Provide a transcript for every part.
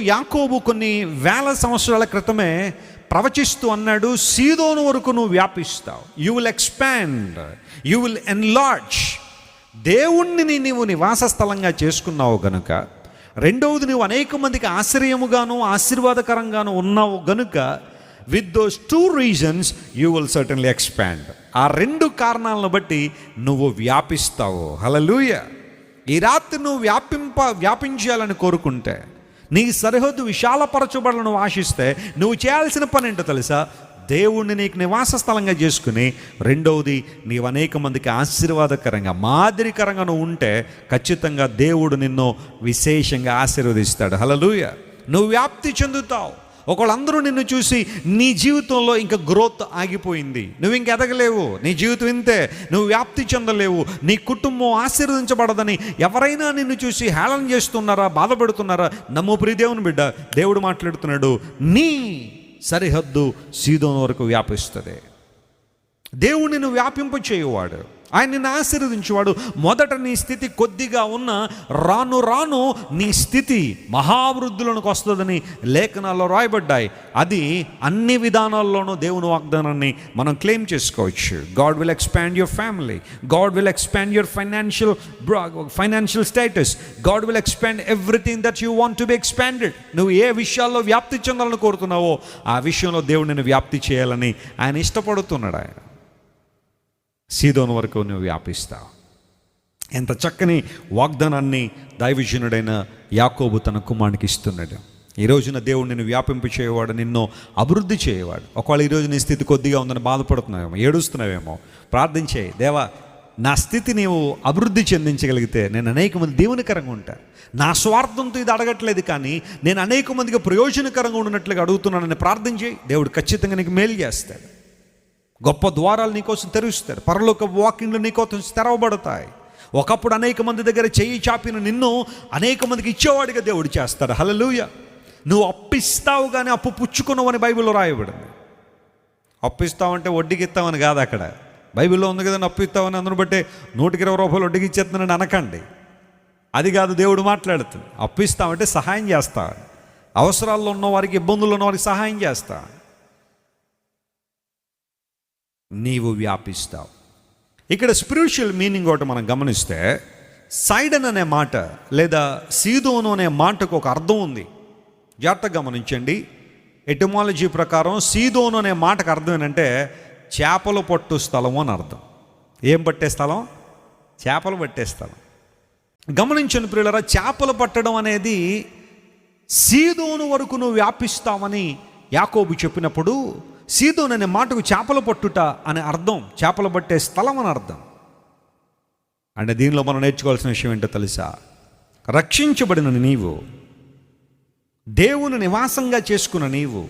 యాకోబు కొన్ని వేల సంవత్సరాల క్రితమే ప్రవచిస్తూ అన్నాడు, సీదోను వరకు నువ్వు వ్యాపిస్తావు, you will expand, you will enlarge. దేవుణ్ణి నీవు నివాస స్థలంగా చేసుకున్నావు గనుక, రెండవది నువ్వు అనేక మందికి ఆశ్రయముగాను ఆశీర్వాదకరంగాను ఉన్నావు గనుక, with those 2 reasons you will certainly expand. ఆ 2 కారణాలను బట్టి నువ్వు వ్యాపిస్తావు. హల్లెలూయా. ఈ రాత్రి నువ్వు వ్యాపించాలని కోరుకుంటే, నీ సరిహద్దు విశాలపరచబడాలని నువ్వు ఆశిస్తే, నువ్వు చేయాల్సిన పని ఏంటో తెలుసా? దేవుణ్ణి నీకు నివాస స్థలంగా చేసుకుని, రెండవది నీవు అనేక మందికి ఆశీర్వాదకరంగా మాదిరికరంగా నువ్వు ఉంటే ఖచ్చితంగా దేవుడు నిన్ను విశేషంగా ఆశీర్వదిస్తాడు. హల్లెలూయా. నువ్వు వ్యాప్తి చెందుతావు. ఒకళ్ళందరూ నిన్ను చూసి నీ జీవితంలో ఇంకా గ్రోత్ ఆగిపోయింది, నువ్వు ఇంక ఎదగలేవు, నీ జీవితం ఇంతే, నువ్వు వ్యాప్తి చెందలేవు, నీ కుటుంబం ఆశీర్వదించబడదని ఎవరైనా నిన్ను చూసి హేళన చేస్తున్నారా, బాధపడుతున్నారా? నమ్ము ప్రియదేవుని బిడ్డ, దేవుడు మాట్లాడుతున్నాడు, నీ సరిహద్దు సీదోను వరకు వ్యాపిస్తుంది. దేవుడు నిన్ను వ్యాపింప చేయువాడు, ఆయన నిన్ను ఆశీర్వదించేవాడు. మొదట నీ స్థితి కొద్దిగా ఉన్న రాను రాను నీ స్థితి మహావృద్ధులకు వస్తుందని లేఖనాల్లో రాయబడ్డాయి. అది అన్ని విధానాల్లోనూ దేవుని వాగ్దానాన్ని మనం క్లెయిమ్ చేసుకోవచ్చు. God will expand your family, God will expand your financial status, God will expand everything that you want to be expanded. నువ్వు ఏ విషయాల్లో వ్యాప్తి చెందాలని కోరుతున్నావో ఆ విషయంలో దేవుడు నిన్ను వ్యాప్తి చేయాలని ఆయన ఇష్టపడుతున్నాడు. ఆయన సీదోను వరకు నువ్వు వ్యాపిస్తావు. ఎంత చక్కని వాగ్దానాన్ని దైవజనుడైన యాకోబు తన కుమారునికి ఇస్తున్నాడు. ఈ రోజున దేవుడు నిన్ను వ్యాపింప చేయవాడు, నిన్ను అభివృద్ధి చేయవాడు. ఒకవేళ ఈరోజు నీ స్థితి కొద్దిగా ఉందని బాధపడుతున్నావేమో, ఏడుస్తున్నావేమో, ప్రార్థన చేయి. దేవా, నా స్థితి నీవు అభివృద్ధి చెందించగలిగితే నేను అనేక మంది దేవునికరంగా ఉంటాను. నా స్వార్థంతో ఇది అడగట్లేదు, కానీ నేను అనేక మందికి ప్రయోజనకరంగా ఉన్నట్లుగా అడుగుతున్నానని ప్రార్థన చేయి. దేవుడు ఖచ్చితంగా నీకు మేలు చేస్తాడు. గొప్ప ద్వారాలు నీకోసం తెరుస్తాడు. పరలోక వాకింగ్లు నీకోసం తెరవబడతాయి. ఒకప్పుడు అనేక మంది దగ్గర చెయ్యి చాపిన నిన్ను అనేక మందికి ఇచ్చేవాడిగా దేవుడు చేస్తాడు. హల్లెలూయా. నువ్వు అప్పిస్తావు కానీ అప్పు పుచ్చుకున్నావని బైబిల్లో రాయబడింది. అప్పిస్తావంటే వడ్డీకి ఇస్తామని కాదు, అక్కడ బైబిల్లో ఉంది కదా, అప్పు ఇస్తామని. అందును బట్టే 120 రూపాయలు వడ్డీకి ఇచ్చేస్తున్నానని అనకండి, అది కాదు దేవుడు మాట్లాడుతుంది. అప్పిస్తామంటే సహాయం చేస్తా, అవసరాల్లో ఉన్న వారికి, ఇబ్బందుల్లో ఉన్న వారికి సహాయం చేస్తా. నీవు వ్యాపిస్తావు. ఇక్కడ స్పిరిచువల్ మీనింగ్ ఒకటి మనం గమనిస్తే, సైడన్ అనే మాట లేదా సీదోను అనే మాటకు ఒక అర్థం ఉంది. జాగ్రత్తగా గమనించండి. ఎటిమాలజీ ప్రకారం సీదోను అనే మాటకు అర్థం ఏంటంటే చేపలు పట్టు స్థలము అని అర్థం. ఏం పట్టే స్థలం? చేపలు పట్టే స్థలం. గమనించండి ప్రియులారా, చేపలు పట్టడం అనేది సీదోను వరకు నువ్వు వ్యాపిస్తావని యాకోబు చెప్పినప్పుడు, సీదోను అనే మాటకు చేపలు పట్టుట అనే అర్థం, చేపలు పట్టే స్థలం అని అర్థం. అంటే దీనిలో మనం నేర్చుకోవాల్సిన విషయం ఏంటో తెలుసా? రక్షించబడిన నీవు, దేవుని నివాసంగా చేసుకున్న నీవు,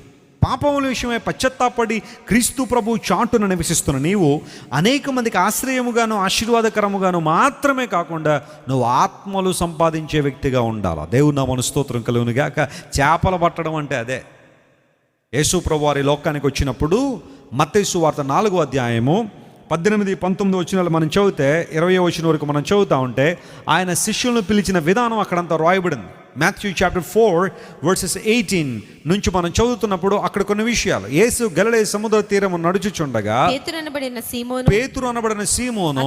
పాపముల విషయమై పశ్చాత్తాపడి క్రీస్తు ప్రభు చాటున నివసిస్తున్న నీవు అనేక మందికి ఆశ్రయముగాను ఆశీర్వాదకరముగాను మాత్రమే కాకుండా నువ్వు ఆత్మలు సంపాదించే వ్యక్తిగా ఉండాలి. దేవుని నామమున స్తోత్రం కలుగును గాక. చేపలు పట్టడం అంటే అదే. యేసు ప్రభు వారి లోకానికి వచ్చినప్పుడు మత్తయి సువార్త 4వ అధ్యాయము 18-19 వచనాలు మనం చదివితే 20వ వచనం వరకు మనం చదువుతా ఉంటే, ఆయన శిష్యులను పిలిచిన విధానం అక్కడంతా రాయబడింది. మాథ్యూ చాప్టర్ 4:18 నుంచి మనం చదువుతున్నప్పుడు అక్కడ కొన్ని విషయాలు. యేసు గలిలయ సముద్ర తీరము నడుచుచుండగా పేతురు అనబడిన సీమోను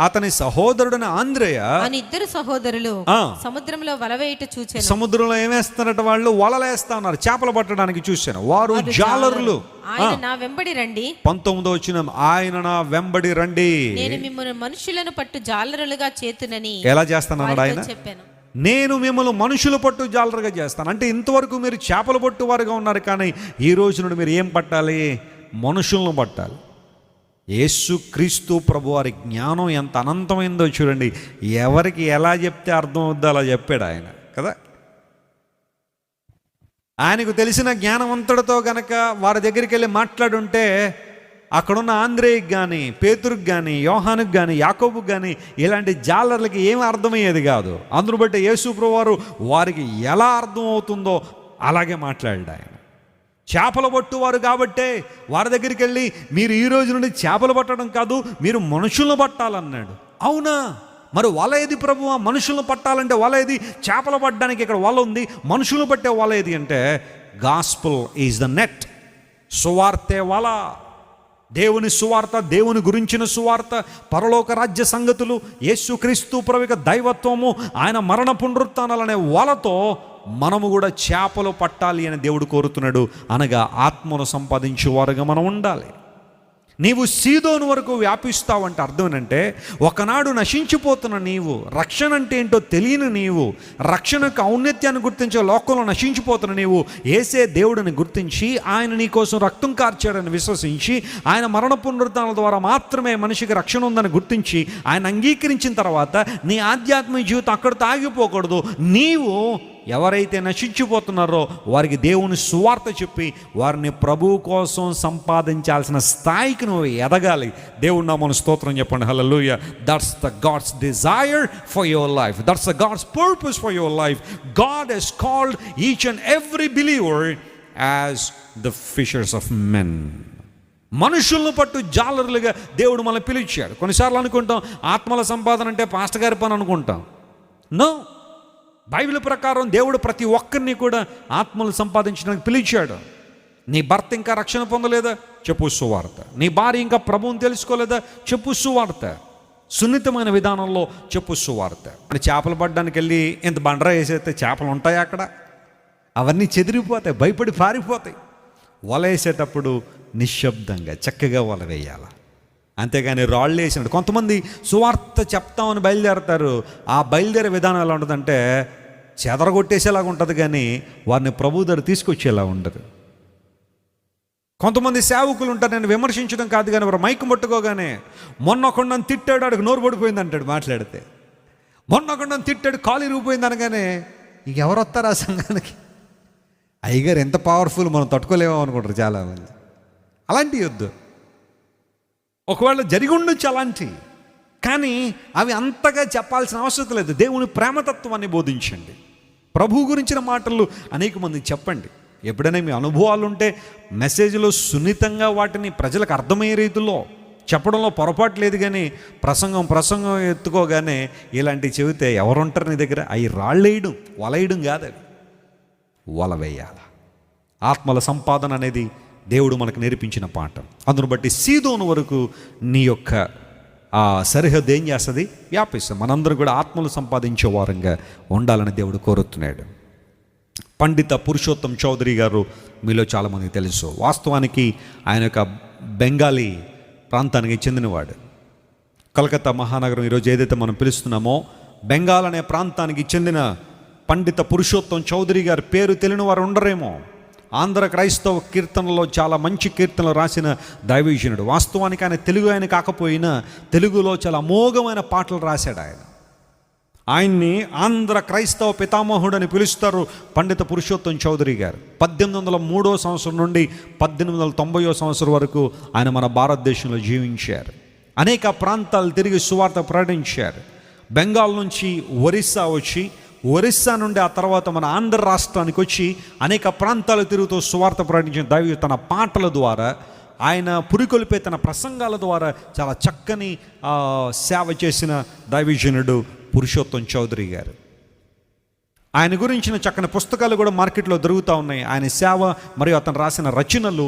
అతని సహోదరుడైన ఆంద్రేయ అని ఇద్దరు సహోదరులు సముద్రంలో వల వేయుట చూచాను. సముద్రంలో ఏమేస్తారట? వాళ్ళు వలలేస్తా ఉన్నారు, చేపలు పట్టడానికి చూశాను. వారు జాలరులు. ఆయన నా వెంబడి రండి. 19వ వచనం, ఆయన నా వెంబడి రండి, నేను మిమ్మల్ని మనుషులను పట్టు జాలరులుగా చేతునని. ఎలా చేస్తానన్నాడు ఆయన? చెప్పాను, నేను మిమ్మల్ని మనుషులు పట్టు జాలరుగా చేస్తాను. అంటే ఇంతవరకు మీరు చేపలు పట్టు వారుగా ఉన్నారు, కానీ ఈ రోజు నుండి మీరు ఏం పట్టాలి? మనుషులను పట్టాలి. యేసు క్రీస్తు ప్రభు వారి జ్ఞానం ఎంత అనంతమైందో చూడండి. ఎవరికి ఎలా చెప్తే అర్థం అవుద్దో అలా చెప్పాడు ఆయన కదా. ఆయనకు తెలిసిన జ్ఞానవంతుడితో గనక వారి దగ్గరికి వెళ్ళి మాట్లాడుంటే, అక్కడున్న ఆంద్రేయకి కానీ, పేతురుకి కానీ, యోహానుకి కానీ, యాకోబుకి కానీ ఇలాంటి జాలర్లకి ఏమీ అర్థమయ్యేది కాదు. అందును బట్టి యేసు ప్రభువు వారు వారికి ఎలా అర్థం అవుతుందో అలాగే మాట్లాడాడు ఆయన. చేపలు పట్టువారు కాబట్టే వారి దగ్గరికి వెళ్ళి, మీరు ఈ రోజు నుండి చేపలు పట్టడం కాదు, మీరు మనుషులను పట్టాలన్నాడు. అవునా? మరి వల ఏది ప్రభువా? మనుషులను పట్టాలంటే వల ఏది? చేపలు పట్టడానికి ఇక్కడ వల ఉంది, మనుషులు పట్టే వల ఏది అంటే గాస్పుల్ ఈజ్ ద నెట్. సువార్తే వల. దేవుని సువార్త, దేవుని గురించిన సువార్త, పరలోక రాజ్య సంగతులు, యేసుక్రీస్తు ప్రభువు దైవత్వము, ఆయన మరణ పునరుత్థానాలనే వలతో మనము కూడా చేపలు పట్టాలి అని దేవుడు కోరుతున్నాడు. అనగా ఆత్మను సంపాదించేవారుగా మనం ఉండాలి. నీవు సీదోను వరకు వ్యాపిస్తావంటే అర్థం ఏంటంటే, ఒకనాడు నశించిపోతున్న నీవు, రక్షణ అంటే ఏంటో తెలియని నీవు, రక్షణకు ఔన్నత్యాన్ని గుర్తించే లోకంలో నశించిపోతున్న నీవు, యేసే దేవుడిని గుర్తించి ఆయన నీ కోసం రక్తం కార్చాడని విశ్వసించి, ఆయన మరణ పునరుత్థానాల ద్వారా మాత్రమే మనిషికి రక్షణ ఉందని గుర్తించి ఆయన అంగీకరించిన తర్వాత నీ ఆధ్యాత్మిక జీవితం అక్కడితో ఆగిపోకూడదు. నీవు ఎవరైతే నశించిపోతున్నారో వారికి దేవుని సువార్త చెప్పి వారిని ప్రభువు కోసం సంపాదించాల్సిన స్థాయికి నువ్వు ఎదగాలి. దేవుడు నామమున స్తోత్రం చెప్పండి. Hallelujah. That's the God's desire for your life. That's the God's purpose for your life. God he's called each and every believer as the fishers of men. మనుషులను పట్టు జాలరులుగా దేవుడు మనల్ని పిలిచాడు. కొన్నిసార్లు అనుకుంటాం ఆత్మల సంపాదన అంటే పాస్టర్ గారి పని అనుకుంటాం. నో, బైబిల్ ప్రకారం దేవుడు ప్రతి ఒక్కరిని కూడా ఆత్మలు సంపాదించడానికి పిలిచాడు. నీ భర్త ఇంకా రక్షణ పొందలేదా? చెప్పు సువార్త. నీ భార్య ఇంకా ప్రభువుని తెలుసుకోలేదా? చెప్పు సువార్త. సున్నితమైన విధానంలో చెప్పు సువార్త. చేపలు పడ్డానికి వెళ్ళి ఇంత బండరా వేసేస్తే చేపలు ఉంటాయి అక్కడ? అవన్నీ చెదిరిపోతాయి, భయపడి పారిపోతాయి. వల వేసేటప్పుడు నిశ్శబ్దంగా చక్కగా వల వేయాలి, అంతేగాని రాళ్ళు వేసినట్టు. కొంతమంది సువార్త చెప్తామని బయలుదేరతారు. ఆ బయలుదేరే విధానం ఎలా ఉంటుందంటే చెదరగొట్టేసేలాగా ఉంటుంది, కానీ వారిని ప్రభు దగ్గర తీసుకొచ్చేలా ఉండదు. కొంతమంది సేవకులు ఉంటారు, నేను విమర్శించడం కాదు కానీ వారు మైకు ముట్టుకోగానే మొన్న ఒకడు నన్ను తిట్టాడు, అడిగి నోరు పడిపోయింది అంటాడు మాట్లాడితే. మొన్న ఒకడు నన్ను తిట్టాడు, కాలు ఇరిగిపోయింది అనగానే ఇక ఎవరు వస్తారు ఆ సంఘానికి? అయ్యగారు ఎంత పవర్ఫుల్, మనం తట్టుకోలేమో అనుకుంటారు చాలామంది. అలాంటివి వద్దు. ఒకవేళ జరిగి ఉండొచ్చు అలాంటి, కానీ అవి అంతగా చెప్పాల్సిన అవసరం లేదు. దేవుని ప్రేమతత్వాన్ని బోధించండి. ప్రభు గురించిన మాటలు అనేక మందికి చెప్పండి. ఎప్పుడైనా మీ అనుభవాలు ఉంటే మెసేజ్లో సున్నితంగా వాటిని ప్రజలకు అర్థమయ్యే రీతిలో చెప్పడంలో పొరపాటు లేదు, కానీ ప్రసంగం ఎత్తుకోగానే ఇలాంటివి చెబితే ఎవరుంటారు నీ దగ్గర? అవి రాళ్ళేయడం, వలయడం కాదు, అవి వల వేయాలి. ఆత్మల సంపాదన అనేది దేవుడు మనకు నేర్పించిన పాఠం. అందును బట్టి సీదోను వరకు నీ యొక్క ఆ సరిహద్దు ఏం చేస్తుంది? వ్యాపిస్తుంది. మనందరం కూడా ఆత్మలు సంపాదించే వారంగా ఉండాలని దేవుడు కోరుతున్నాడు. పండిత పురుషోత్తం చౌదరి గారు మీలో చాలామందికి తెలుసు. వాస్తవానికి ఆయన యొక్క బెంగాలీ ప్రాంతానికి చెందినవాడు. కలకత్తా మహానగరం ఈరోజు ఏదైతే మనం పిలుస్తున్నామో బెంగాల్ అనే ప్రాంతానికి చెందిన పండిత పురుషోత్తం చౌదరి గారి పేరు తెలియని వారు ఉండరేమో. ఆంధ్ర క్రైస్తవ కీర్తనలో చాలా మంచి కీర్తనలు రాసిన దైవజనుడు. వాస్తవానికి ఆయన తెలుగు ఆయన కాకపోయినా తెలుగులో చాలా అమోఘమైన పాటలు రాశాడు. ఆయన్ని ఆంధ్ర క్రైస్తవ పితామహుడు అని పిలుస్తారు పండిత పురుషోత్తం చౌదరి గారు. 1803 సంవత్సరం నుండి 1890 సంవత్సరం వరకు ఆయన మన భారతదేశంలో జీవించారు. అనేక ప్రాంతాలు తిరిగి సువార్త ప్రకటించారు. బెంగాల్ నుంచి ఒరిస్సా వచ్చి, ఒరిస్సా నుండి ఆ తర్వాత మన ఆంధ్ర రాష్ట్రానికి వచ్చి అనేక ప్రాంతాలు తిరుగుతూ సువార్త ప్రకటించిన దైవ తన పాటల ద్వారా, ఆయన పురికొల్పే తన ప్రసంగాల ద్వారా చాలా చక్కని సేవ చేసిన దైవజనుడు పురుషోత్తం చౌదరి గారు. ఆయన గురించిన చక్కని పుస్తకాలు కూడా మార్కెట్లో దొరుకుతూ ఉన్నాయి. ఆయన సేవ మరియు అతను రాసిన రచనలు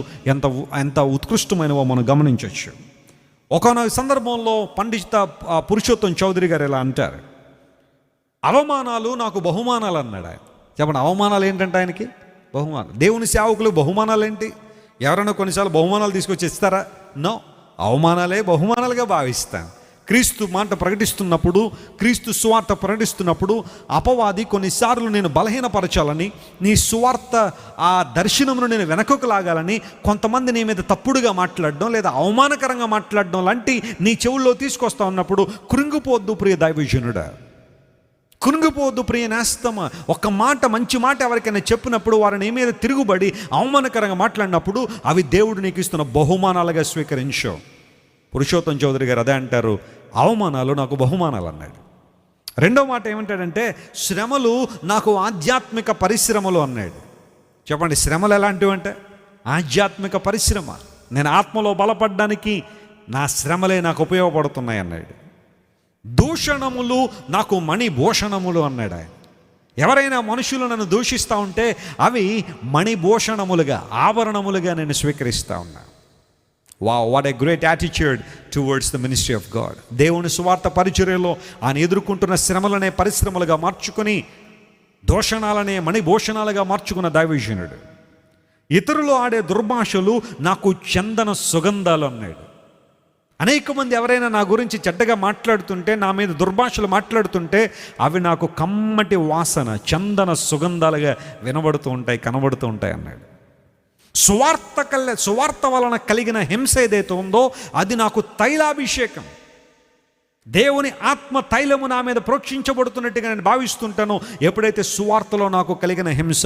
ఎంత ఉత్కృష్టమైనవో మనం గమనించవచ్చు. ఒకనొక సందర్భంలో పండిత పురుషోత్తం చౌదరి గారు ఇలా అంటారు, అవమానాలు నాకు బహుమానాలు అన్నాడు ఆయన. చెప్పండి, అవమానాలు ఏంటంటే ఆయనకి బహుమానం. దేవుని సేవకులు బహుమానాలు ఏంటి? ఎవరైనా కొన్నిసార్లు బహుమానాలు తీసుకొచ్చి ఇస్తారా? నో, అవమానాలే బహుమానాలుగా భావిస్తాను. క్రీస్తు మాట ప్రకటిస్తున్నప్పుడు, క్రీస్తు సువార్త ప్రకటిస్తున్నప్పుడు అపవాది కొన్నిసార్లు నేను బలహీనపరచాలని, నీ సువార్త ఆ దర్శనమును నేను వెనకకు లాగాలని కొంతమంది నీ మీద తప్పుడుగా మాట్లాడడం లేదా అవమానకరంగా మాట్లాడడం లాంటి నీ చెవుల్లో తీసుకొస్తా ఉన్నప్పుడు కృంగిపోద్దు ప్రియ దైవజనుడా, కృంగిపోవద్దు ప్రియ నేస్తమా. ఒక మాట, మంచి మాట ఎవరికైనా చెప్పినప్పుడు వారిని మీద తిరుగుబడి అవమానకరంగా మాట్లాడినప్పుడు అవి దేవుడు నీకు ఇస్తున్న బహుమానాలుగా స్వీకరించావు. పురుషోత్తం చౌదరి గారు అదే అంటారు, అవమానాలు నాకు బహుమానాలు అన్నాడు. రెండో మాట ఏమంటాడంటే, శ్రమలు నాకు ఆధ్యాత్మిక పరిశ్రమలు అన్నాడు. చెప్పండి, శ్రమలు ఎలాంటివి అంటే ఆధ్యాత్మిక పరిశ్రమ. నేను ఆత్మలో బలపడడానికి నా శ్రమలే నాకు ఉపయోగపడుతున్నాయి అన్నాడు. దూషణములు నాకు మణిభూషణములు అన్నాడు ఆయన. ఎవరైనా మనుషులు నన్ను దూషిస్తూ ఉంటే అవి మణిభూషణములుగా, ఆభరణములుగా నేను స్వీకరిస్తూ ఉన్నా. What a great attitude towards the ministry of God. దేవుని సువార్త పరిచర్యలో ఆయన ఎదుర్కొంటున్న శ్రమలనే పరిశ్రమలుగా మార్చుకొని దూషణాలనే మణిభూషణాలుగా మార్చుకున్న దైవజనుడు. ఇతరులు ఆడే దుర్భాషలు నాకు చందన సుగంధాలు అన్నాడు. అనేక మంది ఎవరైనా నా గురించి చెడ్డగా మాట్లాడుతుంటే, నా మీద దుర్భాషలు మాట్లాడుతుంటే అవి నాకు కమ్మటి వాసన, చందన సుగంధాలుగా వినబడుతూ ఉంటాయి, కనబడుతూ ఉంటాయి అన్నాడు. సువార్త వలన కలిగిన హింస ఏదైతే ఉందో అది నాకు తైలాభిషేకం. దేవుని ఆత్మ తైలము నా మీద ప్రోక్షించబడుతున్నట్టుగా నేను భావిస్తుంటాను. ఎప్పుడైతే సువార్తలో నాకు కలిగిన హింస,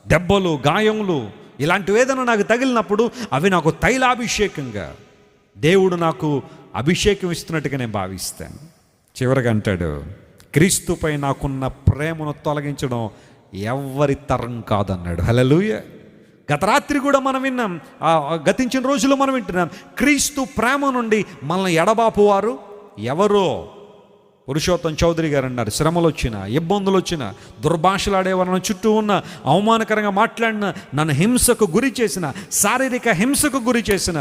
దెబ్బలు, గాయములు ఇలాంటివి ఏదైనా నాకు తగిలినప్పుడు అవి నాకు తైలాభిషేకంగా, దేవుడు నాకు అభిషేకం ఇస్తున్నట్టుగా నేను భావిస్తాను. చివరిగా అంటాడు, క్రీస్తుపై నాకున్న ప్రేమను తొలగించడం ఎవరి తరం కాదన్నాడు. హల్లెలూయా. గత రాత్రి కూడా మనం విన్నాం, గతించిన రోజుల్లో మనం వింటున్నాం, క్రీస్తు ప్రేమ నుండి మనల్ని ఎడబాపువారు ఎవరో. పురుషోత్తం చౌదరి గారు అన్నారు, శ్రమలు వచ్చిన, ఇబ్బందులు వచ్చిన, దుర్భాషలాడేవారు చుట్టూ ఉన్న, అవమానకరంగా మాట్లాడిన, నన్ను హింసకు గురి చేసిన, శారీరక హింసకు గురి చేసిన,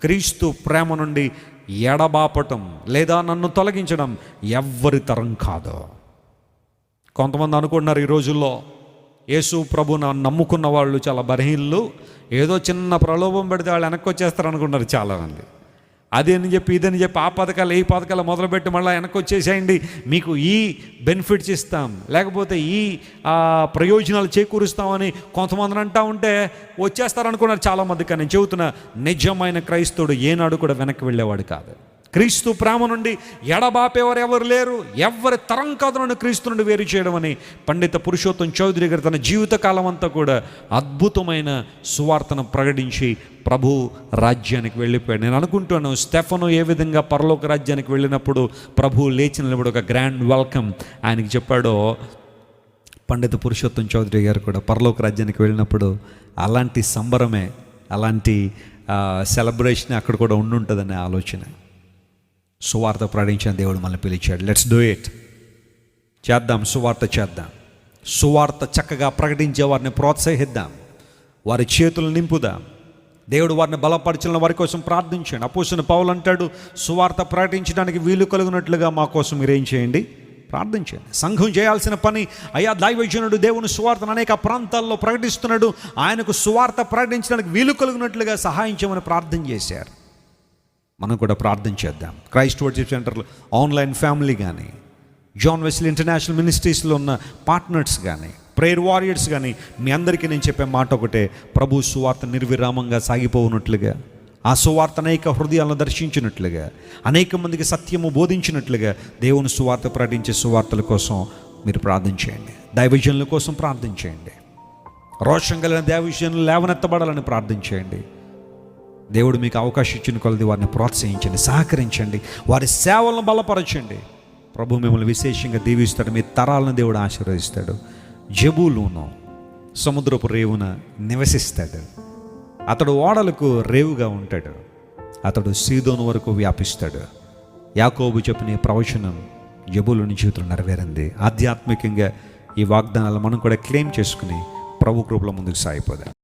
క్రీస్తు ప్రేమ నుండి ఎడబాపటం లేదా నన్ను తొలగించడం ఎవ్వరి తరం కాదు. కొంతమంది అనుకుంటున్నారు ఈ రోజుల్లో యేసు ప్రభును నమ్ముకున్న వాళ్ళు చాలా బలహీనులు, ఏదో చిన్న ప్రలోభం పెడితే వాళ్ళు వెనక్కి వచ్చేస్తారు అనుకుంటున్నారు చాలామంది. అదని చెప్పి ఇదని చెప్పి ఆ పథకాలు ఈ పథకాలు మొదలుపెట్టి మళ్ళీ వెనక్కి వచ్చేసేయండి, మీకు ఈ బెనిఫిట్స్ ఇస్తాం, లేకపోతే ఈ ప్రయోజనాలు చేకూరుస్తామని కొంతమందిని అంటూ ఉంటే వచ్చేస్తారు అనుకున్నారు చాలామంది. కానీ నేను చెబుతున్నా, నిజమైన క్రైస్తవుడు ఏనాడు కూడా వెనక్కి వెళ్ళేవాడు కాదు. క్రీస్తు ప్రేమ నుండి ఎడబాపేవారు ఎవరు లేరు, ఎవరి తరం కాదు నన్ను క్రీస్తు నుండి వేరు చేయడం అని పండిత పురుషోత్తం చౌదరి గారు తన జీవితకాలం అంతా కూడా అద్భుతమైన సువార్తను ప్రకటించి ప్రభు రాజ్యానికి వెళ్ళిపోయాడు. నేను అనుకుంటున్నాను, స్టెఫను ఏ విధంగా పరలోక రాజ్యానికి వెళ్ళినప్పుడు ప్రభు లేచి నిలబడి ఒక గ్రాండ్ వెల్కమ్ ఆయనకి చెప్పాడో, పండిత పురుషోత్తం చౌదరి గారు కూడా పరలోక రాజ్యానికి వెళ్ళినప్పుడు అలాంటి సంబరమే, అలాంటి సెలబ్రేషన్ అక్కడ కూడా ఉండుంటుందనే ఆలోచన. సువార్త ప్రకటించిన దేవుడు మనల్ని పిలిచాడు. Let's do it. చేద్దాం, సువార్త చేద్దాం. సువార్త చక్కగా ప్రకటించే వారిని ప్రోత్సహిద్దాం, వారి చేతులు నింపుదాం. దేవుడు వారిని బలపరచిన వారి కోసం ప్రార్థించండి. అపోస్తలుడైన పౌలు అంటాడు, సువార్త ప్రకటించడానికి వీలు కలుగునట్లుగా మా కోసం మీరేం చేయండి, ప్రార్థించండి. సంఘం చేయాల్సిన పని, అయ్యా దైవజనుడు దేవుని సువార్తను అనేక ప్రాంతాల్లో ప్రకటిస్తున్నాడు, ఆయనకు సువార్త ప్రకటించడానికి వీలు కలుగునట్లుగా సహాయం చేయమని ప్రార్థన చేశారు. మనం కూడా ప్రార్థన చేద్దాం. క్రైస్ట్ వర్షిప్ సెంటర్లో ఆన్లైన్ ఫ్యామిలీ కానీ, జాన్ వెస్లీ ఇంటర్నేషనల్ మినిస్ట్రీస్లో ఉన్న పార్ట్నర్స్ కానీ, ప్రేయర్ వారియర్స్ కానీ, మీ అందరికీ నేను చెప్పే మాట ఒకటే, ప్రభు సువార్త నిర్విరామంగా సాగిపోవునట్లుగా, ఆ సువార్త అనేక హృదయాలను దర్శించినట్లుగా, అనేక మందికి సత్యము బోధించినట్లుగా దేవుని సువార్త ప్రకటించే సువార్తల కోసం మీరు ప్రార్థన చేయండి. దైవజనుల కోసం ప్రార్థన చేయండి. రోషం కలిగిన దైవజనులు లేవనెత్తబడాలని ప్రార్థన చేయండి. దేవుడు మీకు అవకాశం ఇచ్చిన కొలది వారిని ప్రోత్సహించండి, సహకరించండి, వారి సేవలను బలపరచండి. ప్రభు మిమ్మల్ని విశేషంగా దీవిస్తాడు, మీ తరాలను దేవుడు ఆశీర్వదిస్తాడు. జబూలూను సముద్రపు రేవున నివసిస్తాడు, అతడు ఓడలకు రేవుగా ఉంటాడు, అతడు సీదోను వరకు వ్యాపిస్తాడు. యాకోబు చెప్పిన ప్రవచనం జబూలూను జీవితంలో నెరవేరింది. ఆధ్యాత్మికంగా ఈ వాగ్దానాలు మనం కూడా క్లెయిమ్ చేసుకుని ప్రభు కృపలో ముందుకు సాగిపోదాం.